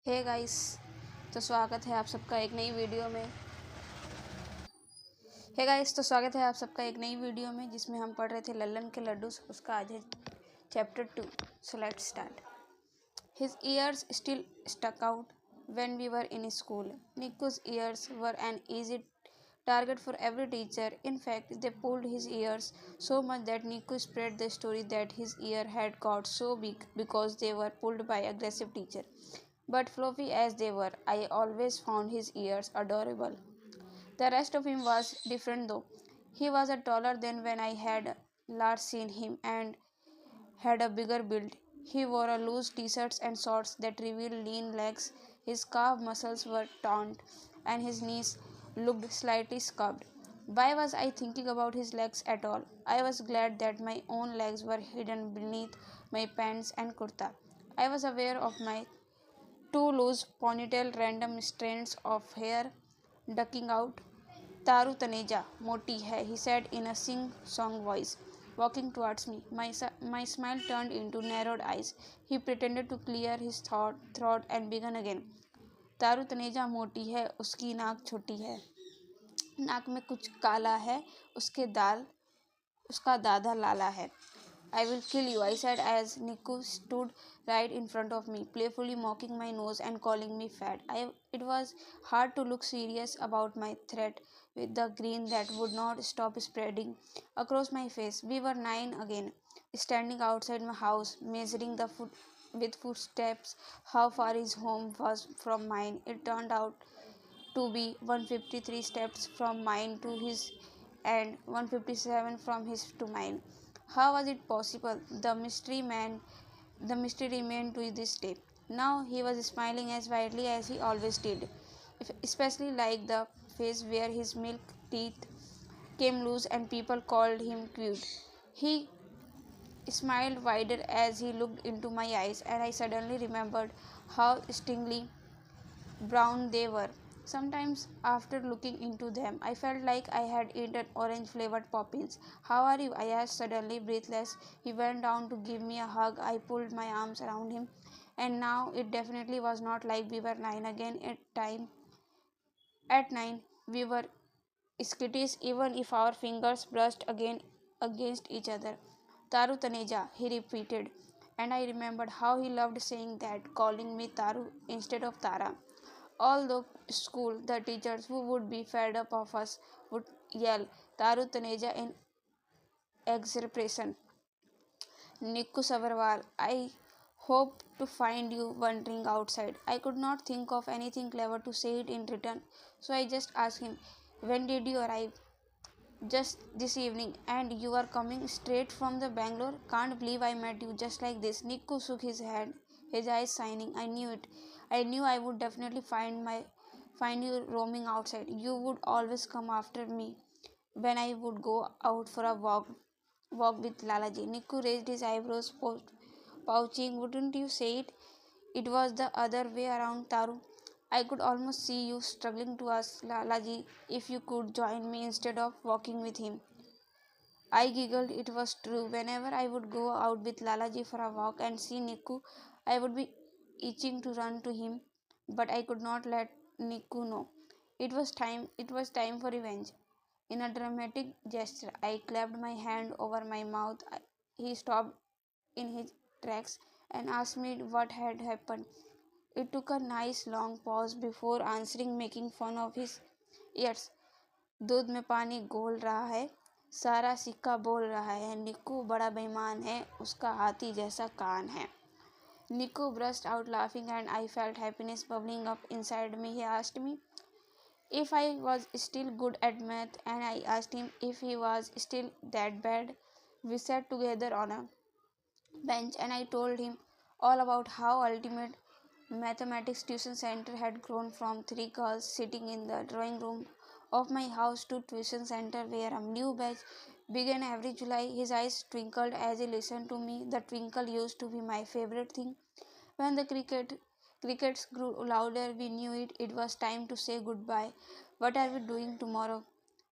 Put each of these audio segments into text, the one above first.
Hey guys. तो स्वागत है आप सबका एक नई वीडियो में। जिसमें हम पढ़ रहे थे लल्लन के लड्डू। उसका आज है chapter 2। So let's start. His ears still stuck out when we were in school. Niku's ears were an easy target for every teacher. In fact, they pulled his ears so much that Niku spread the story that his ear had got so big because they were pulled by aggressive teacher. But fluffy as they were, I always found his ears adorable. The rest of him was different though. He was a taller than when I had last seen him and had a bigger build. He wore a loose t-shirts and shorts that revealed lean legs. His calf muscles were taut and his knees looked slightly scuffed. Why was I thinking about his legs at all? I was glad that my own legs were hidden beneath my pants and kurta. I was aware of my two loose ponytail, random strands of hair ducking out. Taru Taneja, moti hai, he said in a sing-song voice, walking towards me. My smile turned into narrowed eyes. He pretended to clear his throat and began again. तारू तनेजा मोटी है, उसकी नाक छोटी है, नाक में कुछ काला है, उसका दादा लाला है. I will kill you, I said as Niku stood right in front of me, playfully mocking my nose and calling me fat. It was hard to look serious about my threat with the grin that would not stop spreading across my face. We were 9 again, standing outside my house, measuring with footsteps how far his home was from mine. It turned out to be 153 steps from mine to his and 157 from his to mine. How was it possible? The mystery remained to this day. Now he was smiling as widely as he always did, especially like the face where his milk teeth came loose and people called him cute. He smiled wider as he looked into my eyes, and I suddenly remembered how stingingly brown they were. Sometimes, after looking into them, I felt like I had eaten orange flavored poppins. How are you? I asked suddenly, breathless. He went down to give me a hug. I pulled my arms around him, and now it definitely was not like we were 9 again. At 9, we were skittish even if our fingers brushed again against each other. Taru Taneja, he repeated, and I remembered how he loved saying that, calling me Taru instead of Tara. Although school, the teachers who would be fed up of us would yell Taru Taneja in exasperation. Nikku Savarwal, I hope to find you wandering outside. I could not think of anything clever to say it in return, so I just asked him, when did you arrive? Just this evening, and you are coming straight from the Bangalore? Can't believe I met you just like this. Nikku shook his head, his eyes shining. I knew it. I knew I would definitely find you roaming outside. You would always come after me when I would go out for a walk with Lalaji. Nikku raised his eyebrows, pouching. Wouldn't you say it? It was the other way around, Taru. I could almost see you struggling to ask Lalaji if you could join me instead of walking with him. I giggled. It was true. Whenever I would go out with Lalaji for a walk and see Nikku, I would be itching to run to him, but I could not let Nikku know. It was time for revenge. In a dramatic gesture, I clapped my hand over my mouth. He stopped in his tracks and asked me what had happened. It took a nice long pause before answering, making fun of his ears. दूध में पानी घोल रहा है, सारा सिक्का बोल रहा है, निक्कू बड़ा बेईमान है, उसका हाथी जैसा कान है. Nico burst out laughing and I felt happiness bubbling up inside me. He asked me if I was still good at math, and I asked him if he was still that bad. We sat together on a bench and I told him all about how ultimate mathematics tuition center had grown from three girls sitting in the drawing room of my house to tuition center where a new batch began every July. His eyes twinkled as he listened to me. The twinkle used to be my favorite thing. When the crickets grew louder, we knew it. It was time to say goodbye. What are we doing tomorrow,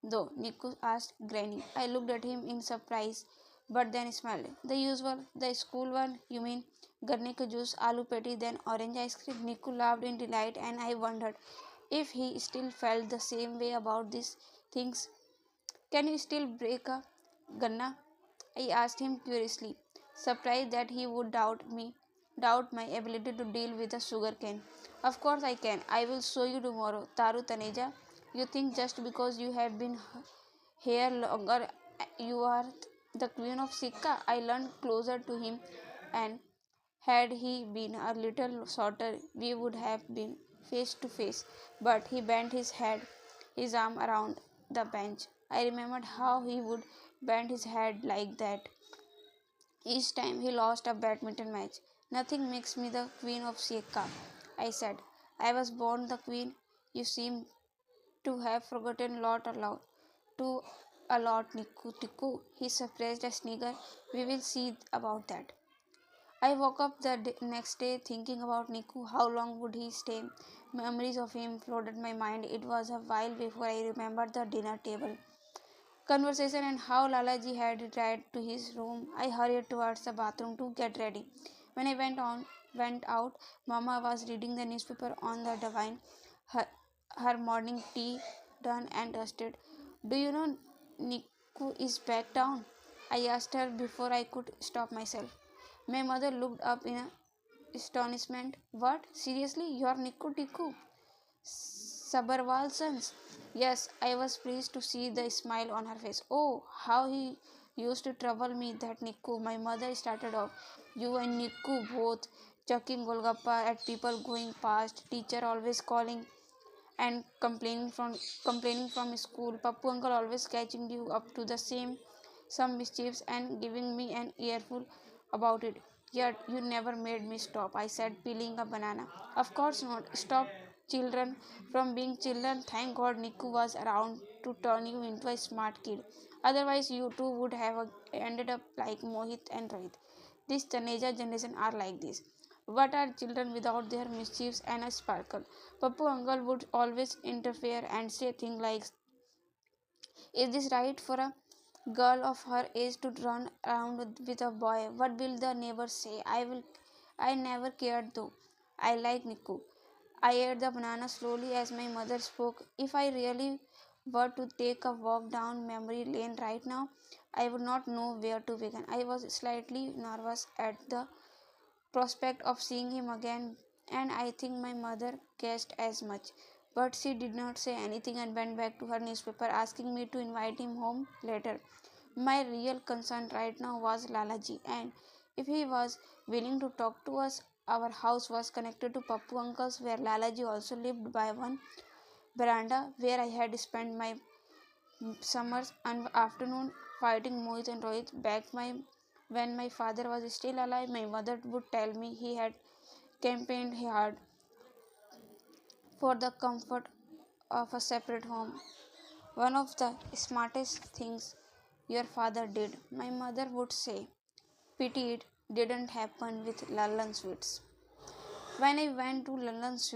though? Niku asked, grinning. I looked at him in surprise. but then smiled. The usual, the school one, you mean? Garne ka juice, aloo patty, then orange ice cream. Niku laughed in delight, and I wondered if he still felt the same way about these things. Can you still break a ganna? I asked him curiously, surprised that he would doubt my ability to deal with a sugar cane. Of course I can. I will show you tomorrow. Taru Taneja, you think just because you have been here longer you are the queen of Sikka? I leaned closer to him, and had he been a little shorter, we would have been face to face. But he bent his head, his arm around the bench. I remembered how he would bend his head like that each time he lost a badminton match. Nothing makes me the queen of Sieka, I said. I was born the queen. You seem to have forgotten to a lot, Niku Tiku. He suppressed a snigger. We will see about that. I woke up the next day thinking about Niku. How long would he stay? Memories of him flooded my mind. It was a while before I remembered the dinner table conversation and how Lalaji had retired to his room. I hurried towards the bathroom to get ready. When I went out, Mama was reading the newspaper on the divan, her, her morning tea done and dusted. Do you know Niku is back down? I asked her before I could stop myself. My mother looked up in astonishment. What? Seriously? You're Niku Tiku? Sabarwal sons. Yes, I was pleased to see the smile on her face. Oh, how he used to trouble me, that Nikku. My mother started off. You and Nikku both chucking Golgappa at people going past, teacher always calling and complaining from school. Pappu uncle always catching you up to the same some mischiefs and giving me an earful about it. Yet you never made me stop, I said, peeling a banana. Of course not. Stop children from being children. Thank God Niku was around to turn you into a smart kid. Otherwise you two would have ended up like Mohit and Rohit. This Taneja generation are like this. What are children without their mischiefs and a sparkle? Pappu uncle would always interfere and say things like, is this right for a girl of her age to run around with a boy? What will the neighbors say? I never cared though. I like Niku. I ate the banana slowly as my mother spoke. If I really were to take a walk down memory lane right now, I would not know where to begin. I was slightly nervous at the prospect of seeing him again, and I think my mother guessed as much. But she did not say anything and went back to her newspaper, asking me to invite him home later. My real concern right now was Lalaji, and if he was willing to talk to us. Our house was connected to Pappu uncle's, where Lalaji also lived, by one veranda where I had spent my summers and afternoon fighting Mohit and Rohit back when my father was still alive. My mother would tell me he had campaigned hard for the comfort of a separate home. One of the smartest things your father did, my mother would say. Pity it didn't happen with Lallan Sweets. When I went to Lallan's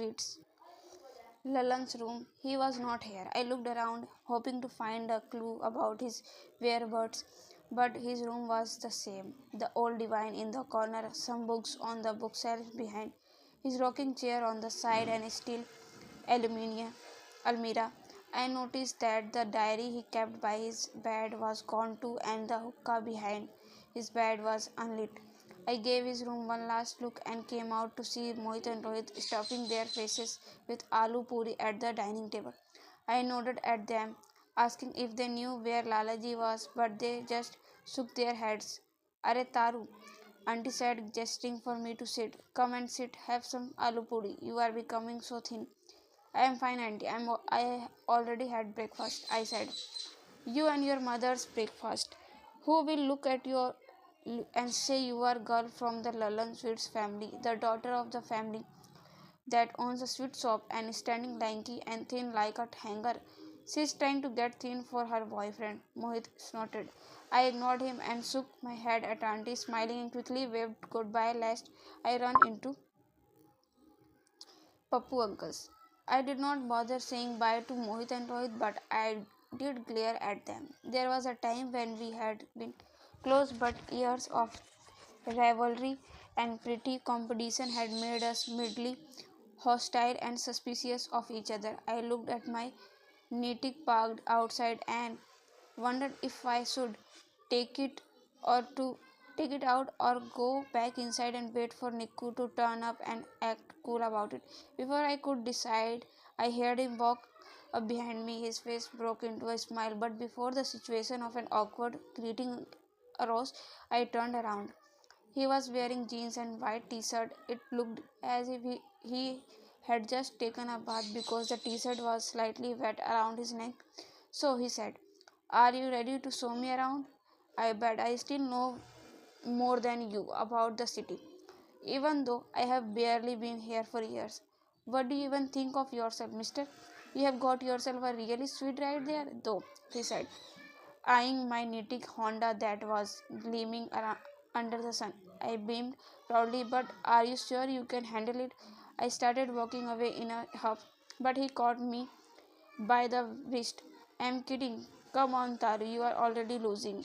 room, he was not here. I looked around, hoping to find a clue about his whereabouts, but his room was the same. The old divine in the corner, some books on the bookshelf behind, his rocking chair on the side, and a steel aluminium almirah. I noticed that the diary he kept by his bed was gone too, and the hookah behind his bed was unlit. I gave his room one last look and came out to see Mohit and Rohit stuffing their faces with aloo puri at the dining table. I nodded at them, asking if they knew where Lalaji was, but they just shook their heads. Are Taru, Auntie said, gesturing for me to sit. Come and sit, have some aloo puri. You are becoming so thin. I am fine, Auntie. I already had breakfast, I said. You and your mother's breakfast. Who will look at you and say you are girl from the Lallan Sweets family, the daughter of the family that owns a sweet shop and is standing lanky and thin like a hanger. She is trying to get thin for her boyfriend. Mohit snorted. I ignored him and shook my head at Auntie, smiling and quickly waved goodbye lest I run into Pappu uncles. I did not bother saying bye to Mohit and Rohit, but I did glare at them. There was a time when we had been close, but years of rivalry and pretty competition had made us mildly hostile and suspicious of each other. I looked at my Natick parked outside and wondered if I should take it or to take it out or go back inside and wait for Niku to turn up and act cool about it. Before I could decide, I heard him walk up behind me. His face broke into a smile, but before the situation of an awkward greeting arose, I turned around. He was wearing jeans and white t-shirt. It looked as if he had just taken a bath because the t-shirt was slightly wet around his neck. So he said, "Are you ready to show me around? I bet I still know more than you about the city, even though I have barely been here for years. What do you even think of yourself, mister? You have got yourself a really sweet ride there, though," he said, eyeing my knitted Honda that was gleaming under the sun. I beamed proudly, "But are you sure you can handle it?" I started walking away in a huff, but he caught me by the wrist. "I'm kidding. Come on, Taru, you are already losing."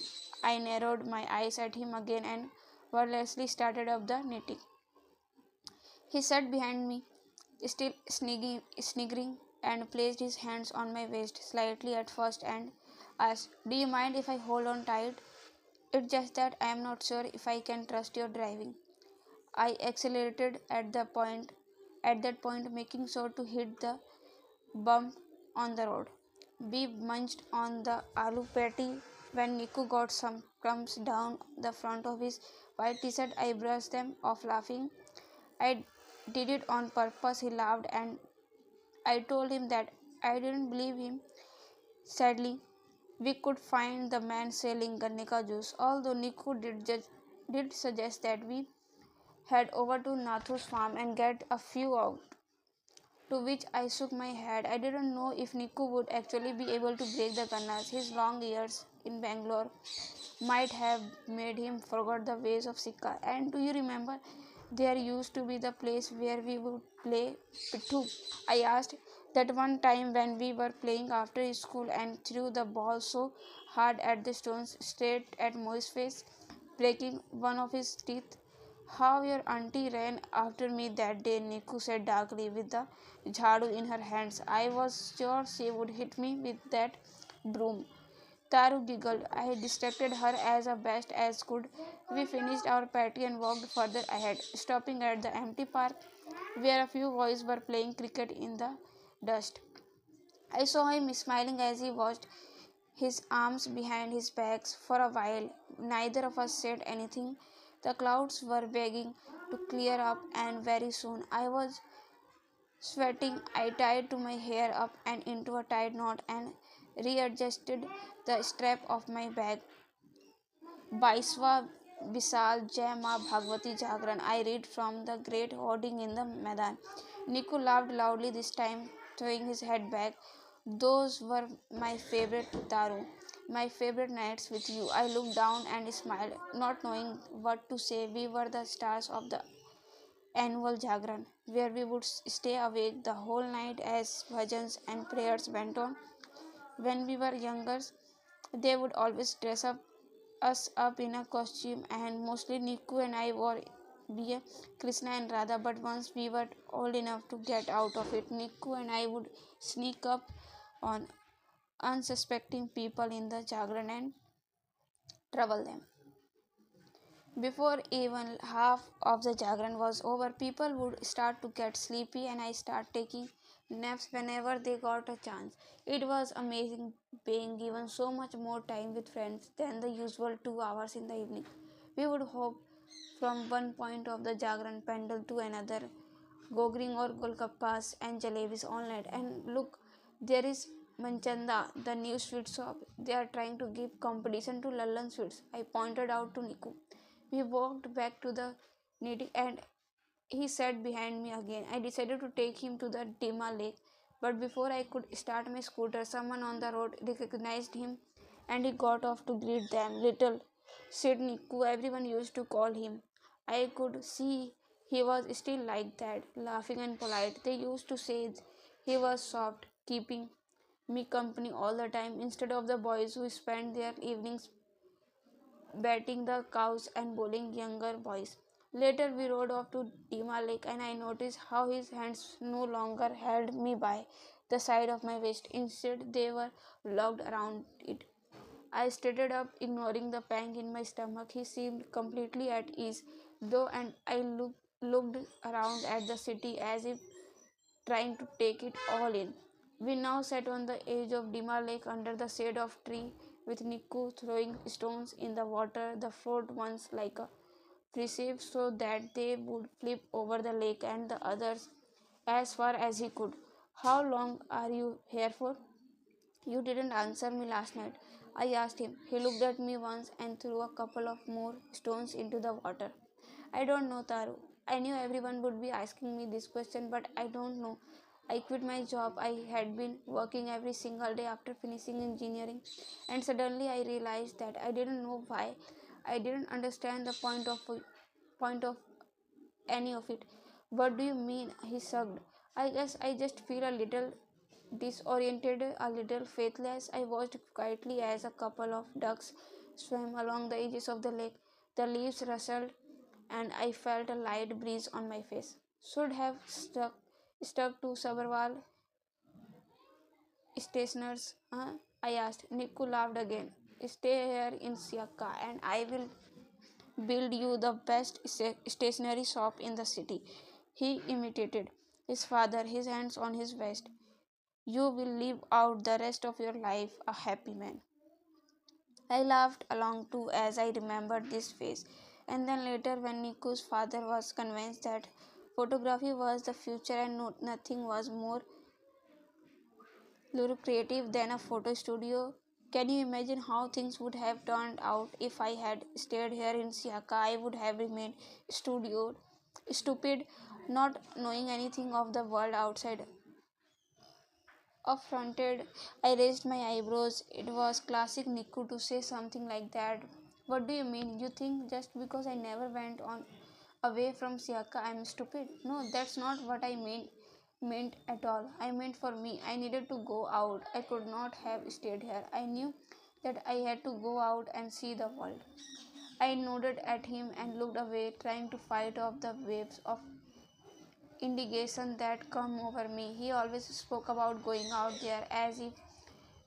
I narrowed my eyes at him again and wordlessly started up the knitting. He sat behind me, still sniggering, and placed his hands on my waist slightly at first and asked, "Do you mind if I hold on tight? It's just that I am not sure if I can trust your driving." I accelerated at that point, making sure to hit the bump on the road. We munched on the aloo patty. When Niku got some crumbs down the front of his white t-shirt, I brushed them off laughing. "I did it on purpose," he laughed, and I told him that I didn't believe him. Sadly, we could find the man selling ganne ka juice, although Niku did suggest that we head over to Nathu's farm and get a few out. To which I shook my head. I didn't know if Niku would actually be able to break the gannas. His long years in Bangalore might have made him forget the ways of Sikka. "And do you remember there used to be the place where we would play pittu?" I asked. "That one time when we were playing after school and threw the ball so hard at the stones straight at Mo's face, breaking one of his teeth?" "How your auntie ran after me that day," Niku said darkly, with the jhadu in her hands. "I was sure she would hit me with that broom." Taru giggled. I distracted her as best as could. We finished our party and walked further ahead, stopping at the empty park where a few boys were playing cricket in the dust. I saw him smiling as he watched, his arms behind his back. For a while, neither of us said anything. The clouds were beginning to clear up, and very soon I was sweating. I tied to my hair up and into a tight knot and readjusted the strap of my bag. "Baiswa Visal Jai Ma Bhagwati Jagran," I read from the great hoarding in the Maidan. Niku laughed loudly this time, throwing his head back. "Those were my favorite, Taru. My favorite nights with you." I looked down and smiled, not knowing what to say. We were the stars of the annual Jagran, where we would stay awake the whole night as bhajans and prayers went on. When we were younger, they would always dress us up in a costume, and mostly Niku and I wore be a Krishna and Radha. But once we were old enough to get out of it, Niku and I would sneak up on unsuspecting people in the Jagran and trouble them. Before even half of the Jagran was over, people would start to get sleepy, and I start taking naps whenever they got a chance. It was amazing being given so much more time with friends than the usual 2 hours in the evening. We would hop from one point of the Jagran pendle to another, gogring or golgappas and jalebis all night. And look, there is Manchanda, the new sweet shop. They are trying to give competition to Lallan sweets, I pointed out to Niku. We walked back to the knitting, and he sat behind me again. I decided to take him to the Dima lake, but before I could start my scooter, someone on the road recognized him and he got off to greet them. "Little Sid Niku," everyone used to call him. I could see he was still like that, laughing and polite. They used to say he was soft, keeping me company all the time, instead of the boys who spent their evenings batting the cows and bullying younger boys. Later, we rode off to Dima Lake, and I noticed how his hands no longer held me by the side of my waist. Instead, they were locked around it. I started up, ignoring the pang in my stomach. He seemed completely at ease, though, and I looked around at the city as if trying to take it all in. We now sat on the edge of Dima Lake under the shade of tree, with Niku throwing stones in the water, the float ones like a preserve so that they would flip over the lake, and the others as far as he could. How long are you here for? You didn't answer me last night, I asked him. He looked at me once and threw a couple of more stones into the water. I don't know, Taru. I knew everyone would be asking me this question, but I don't know. I quit my job. I had been working every single day after finishing engineering, and suddenly I realized that I didn't know why. I didn't understand the point of any of it. What do you mean? He shrugged. I guess I just feel a little disoriented, a little faithless. I watched quietly as a couple of ducks swam along the edges of the lake. The leaves rustled, and I felt a light breeze on my face. Should have stuck to Sabarwal stationers, huh? I asked. Niku laughed again. Stay here in Siaka, and I will build you the best stationery shop in the city. He imitated his father, his hands on his waist. You will live out the rest of your life a happy man. I laughed along too as I remembered this face. And then later, when Niku's father was convinced that photography was the future and nothing was more lucrative than a photo studio, can you imagine how things would have turned out if I had stayed here in Siaka? I would have remained studio, stupid, not knowing anything of the world outside. Affronted, I raised my eyebrows. It was classic Niku to say something like that. What do you mean? You think just because I never went on away from Siaka I'm stupid? No, that's not what I meant at all. I meant for me. I needed to go out. I could not have stayed here. I knew that I had to go out and see the world. I nodded at him and looked away, trying to fight off the waves of indignation that come over me. He always spoke about going out there as if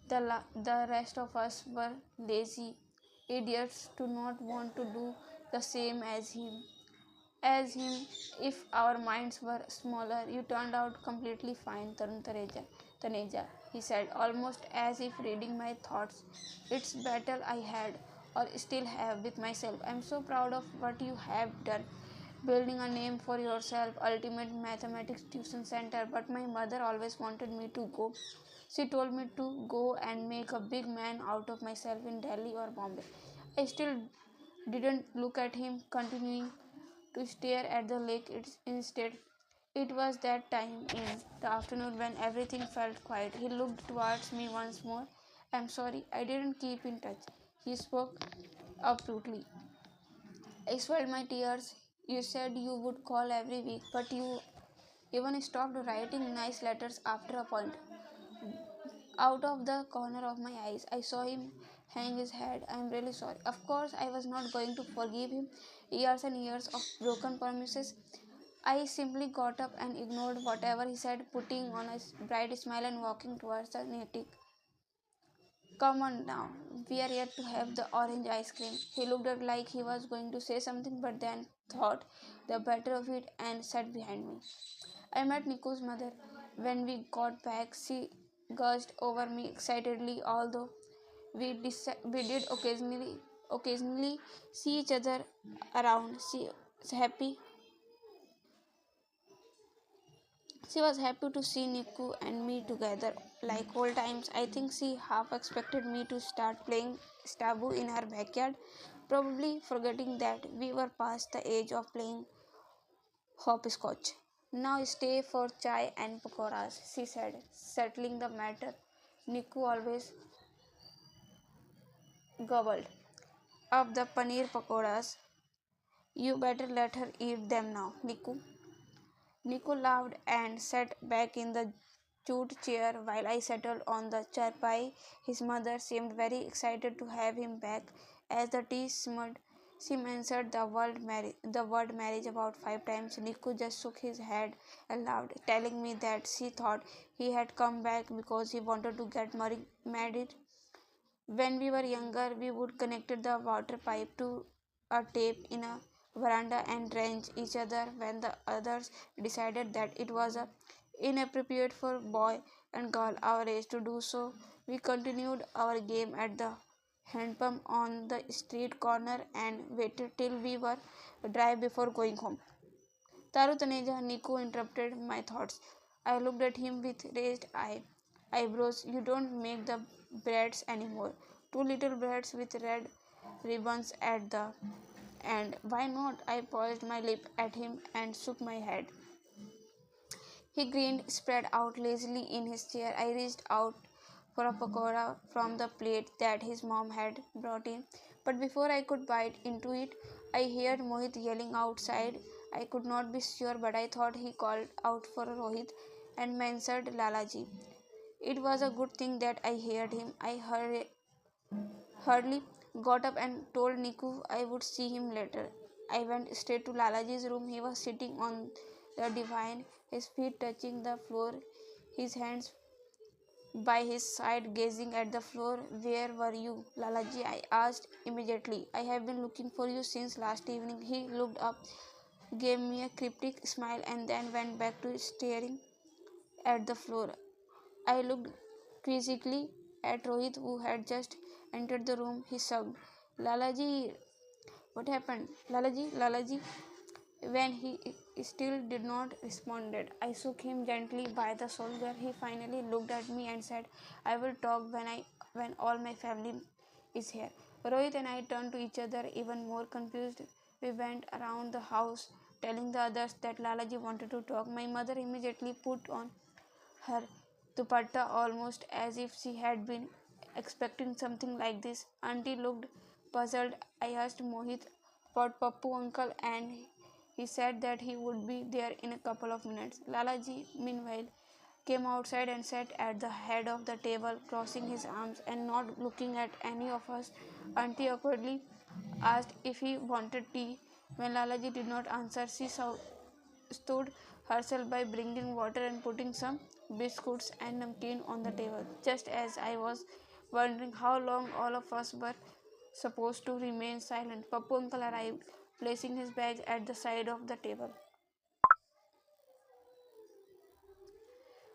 the rest of us were lazy idiots to not want to do the same as him. If our minds were smaller, you turned out completely fine, Taneja, he said, almost as if reading my thoughts. It's battle I had, or still have, with myself. I'm so proud of what you have done, building a name for yourself, ultimate mathematics tuition center. But my mother always wanted me to go. She told me to go and make a big man out of myself in Delhi or Bombay. I still didn't look at him, continuing to stare at the lake. Instead, it was that time in the afternoon when everything felt quiet. He looked towards me once more. I'm sorry, I didn't keep in touch. He spoke abruptly. I swallowed my tears. You said you would call every week, but you even stopped writing nice letters after a point. Out of the corner of my eyes, I saw him hang his head. I am really sorry. Of course, I was not going to forgive him. Years and years of broken promises. I simply got up and ignored whatever he said, putting on a bright smile and walking towards the native. Come on now, we are here to have the orange ice cream. He looked up like he was going to say something, but then thought the better of it and sat behind me. I met Niku's mother. When we got back, she gushed over me excitedly, although we did occasionally see each other around. She was happy to see Niku and me together like old times. I think she half expected me to start playing Stabu in her backyard, probably forgetting that we were past the age of playing hopscotch. Now stay for chai and pakoras, she said, settling the matter. Niku always gobbled up the paneer pakoras. You better let her eat them now, Niku. Nico laughed and sat back in the jute chair while I settled on the charpai. His mother seemed very excited to have him back, As the tea simmered, she mentioned the word marriage about 5 times. Niku just shook his head and laughed, telling me that she thought he had come back because he wanted to get married. When we were younger, we would connect the water pipe to a tap in a veranda and drench each other when the others decided that it was inappropriate for boy and girl our age to do so. We continued our game at the hand pump on the street corner and waited till we were dry before going home. Taru Taneja, Niku interrupted my thoughts. I looked at him with raised eyebrows. You don't make the braids anymore. Two little braids with red ribbons at the end. Why not? I poised my lip at him and shook my head. He grinned, spread out lazily in his chair. I reached out for a pakora from the plate that his mom had brought in, but before I could bite into it, I heard Mohit yelling outside. I could not be sure, but I thought he called out for Rohit and mentioned Lalaji. It was a good thing that I heard him. I hurriedly got up and told Niku I would see him later. I went straight to Lalaji's room. He was sitting on the divan, his feet touching the floor, his hands by his side, gazing at the floor. Where were you, Lalaji? I asked immediately. I have been looking for you since last evening. He looked up, gave me a cryptic smile, and then went back to staring at the floor. I looked quizzically at Rohit, who had just entered the room. He shrugged. Lalaji, what happened? Lalaji. When he still did not respond, I shook him gently by the shoulder. He finally looked at me and said, I will talk when all my family is here. Rohit and I turned to each other, even more confused. We went around the house, telling the others that Lalaji wanted to talk. My mother immediately put on her dupatta almost as if she had been expecting something like this. Auntie looked puzzled. I asked Mohit about Pappu uncle and he said that he would be there in a couple of minutes. Lalaji, meanwhile, came outside and sat at the head of the table, crossing his arms and not looking at any of us. Auntie awkwardly asked if he wanted tea. When Lalaji did not answer, she stood herself by bringing water and putting some biscuits and namkeen on the table. Just as I was wondering how long all of us were supposed to remain silent, Pappu uncle arrived, placing his bag at the side of the table.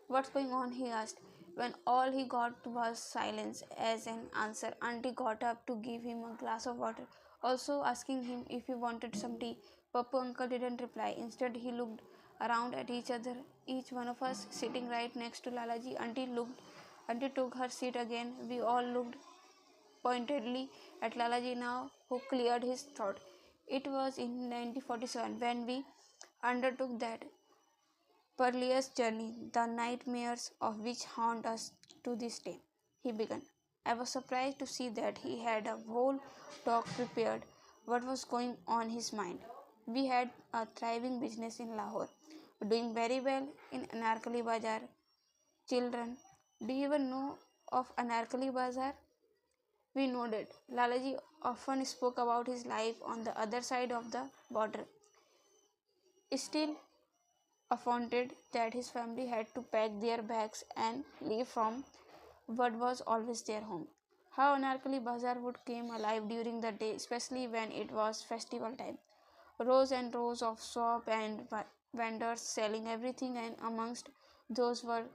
What's going on? He asked. When all he got was silence as an answer, Auntie got up to give him a glass of water, also asking him if he wanted some tea. Papa uncle didn't reply. Instead, he looked around at each other, each one of us sitting right next to Lalaji. Auntie took her seat again. We all looked pointedly at Lalaji now, who cleared his throat. It was in 1947 when we undertook that perilous journey, the nightmares of which haunt us to this day. He began. I was surprised to see that he had a whole talk prepared. What was going on his mind? We had a thriving business in Lahore, doing very well in Anarkali Bazaar. Children, do you even know of Anarkali Bazaar? We nodded. Lalaji often spoke about his life on the other side of the border. Still, affronted that his family had to pack their bags and leave from what was always their home. How Anarkali Bazaar would come alive during the day, especially when it was festival time. Rows and rows of shop and vendors selling everything, and amongst those were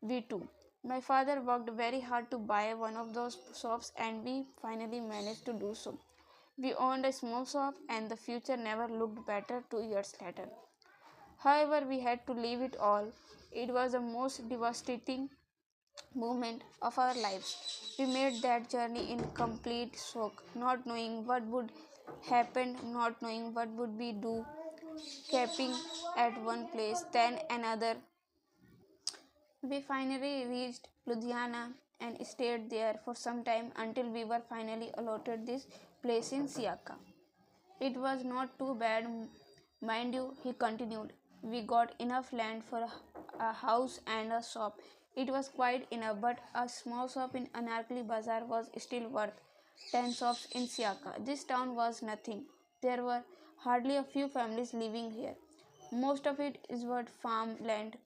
we too. My father worked very hard to buy one of those shops, and we finally managed to do so. We owned a small shop, and the future never looked better 2 years later. However, we had to leave it all. It was the most devastating moment of our lives. We made that journey in complete shock, not knowing what would happen, not knowing what would we do, camping at one place, then another. We finally reached Ludhiana and stayed there for some time until we were finally allotted this place in Siaka. It was not too bad, mind you, he continued. We got enough land for a house and a shop. It was quite enough, but a small shop in Anarkali Bazaar was still worth 10 shops in Siaka. This town was nothing. There were hardly a few families living here. Most of it is what farmland.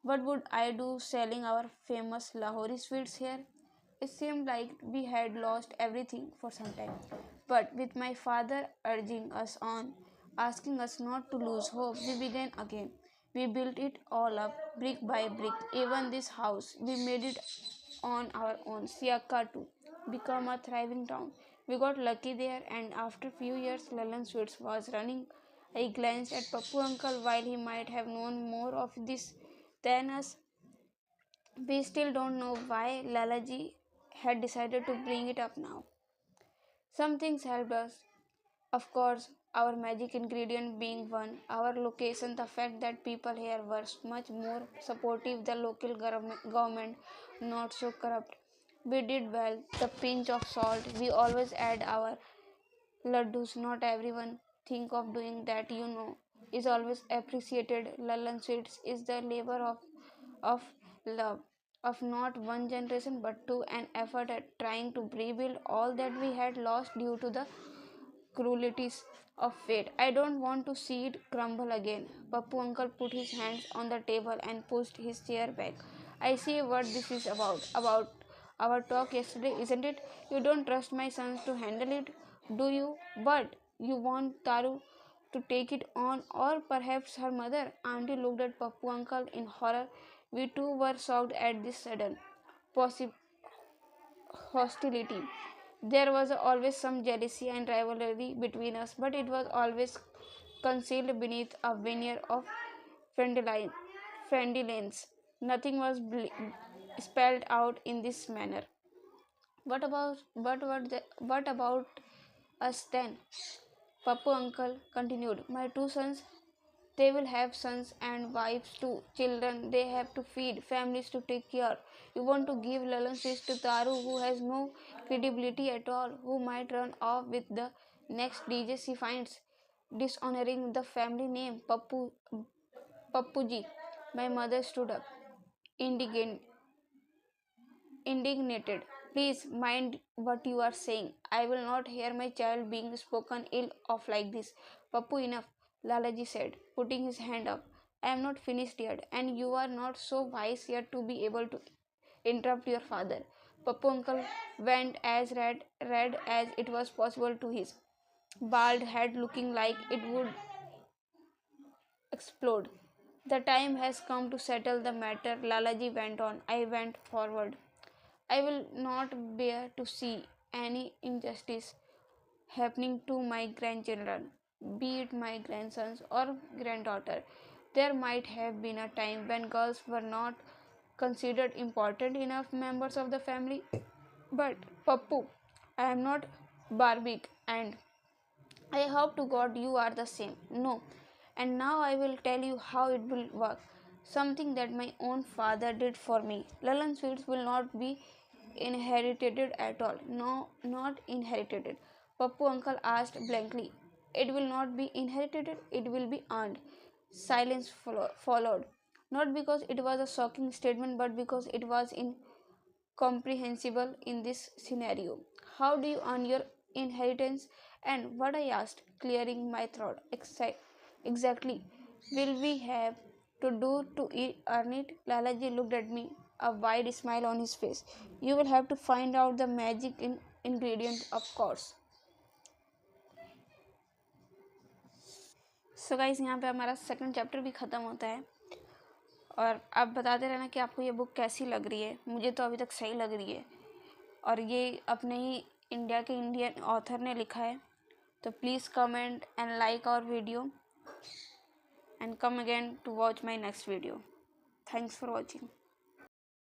What would I do selling our famous Lahori sweets here? It seemed like we had lost everything for some time. But with my father urging us on, asking us not to lose hope, we began again. We built it all up, brick by brick. Even this house, we made it on our own. Siaka too, become a thriving town. We got lucky there, and after few years, Lallan Sweets was running. I glanced at Pappu uncle. While he might have known more of this than us, we still don't know why Lalaji had decided to bring it up now. Some things helped us, of course, our magic ingredient being one, our location, the fact that people here were much more supportive, the local government not so corrupt. We did well, the pinch of salt, we always add our laddus, not everyone think of doing that, is always appreciated. Lallan sweets is the labor of love, of not one generation but two, an effort at trying to rebuild all that we had lost due to the cruelties of fate. I don't want to see it crumble again. Pappu uncle put his hands on the table and pushed his chair back. I see what this is about. About our talk yesterday, isn't it? You don't trust my sons to handle it, do you? But you want Taru to take it on, or perhaps her mother. Auntie looked at Pappu uncle in horror. We too were shocked at this sudden possible hostility. There was always some jealousy and rivalry between us, but it was always concealed beneath a veneer of friendliness. Nothing was spelled out in this manner. What about us then? Pappu uncle continued. My two sons, they will have sons and wives too, children they have to feed, families to take care. You want to give Lalan Sis to Taru, who has no credibility at all, who might run off with the next DJ she finds, dishonoring the family name. Pappuji. My mother stood up, indignant, indignated. Please mind what you are saying. I will not hear my child being spoken ill of like this. Pappu, enough, Lalaji said, putting his hand up. I am not finished yet, and you are not so wise yet to be able to interrupt your father. Pappu uncle went as red as it was possible to his bald head, looking like it would explode. The time has come to settle the matter, Lalaji went on. I went forward. I will not bear to see any injustice happening to my grandchildren, be it my grandsons or granddaughter. There might have been a time when girls were not considered important enough members of the family. But, Pappu, I am not Barbie, and I hope to God you are the same. No. And now I will tell you how it will work. Something that my own father did for me. Lalan sweets will not be inherited at all. No, not inherited. Pappu uncle asked blankly. It will not be inherited, it will be earned. Silence followed. Not because it was a shocking statement, but because it was incomprehensible in this scenario. How do you earn your inheritance? And what I asked, clearing my throat. Exactly. Will we have to do to earn it? Lalaji looked at me, a wide smile on his face. You will have to find out the magic ingredient, of course. So guys, यहाँ पे हमारा second chapter भी ख़त्म होता है। और आप बताते रहना कि आपको ये बुक कैसी लग रही है। मुझे तो अभी तक सही लग रही है, और ये अपने ही इंडियन ऑथर ने लिखा है। तो please comment and like our video and come again to watch my next video. Thanks for watching.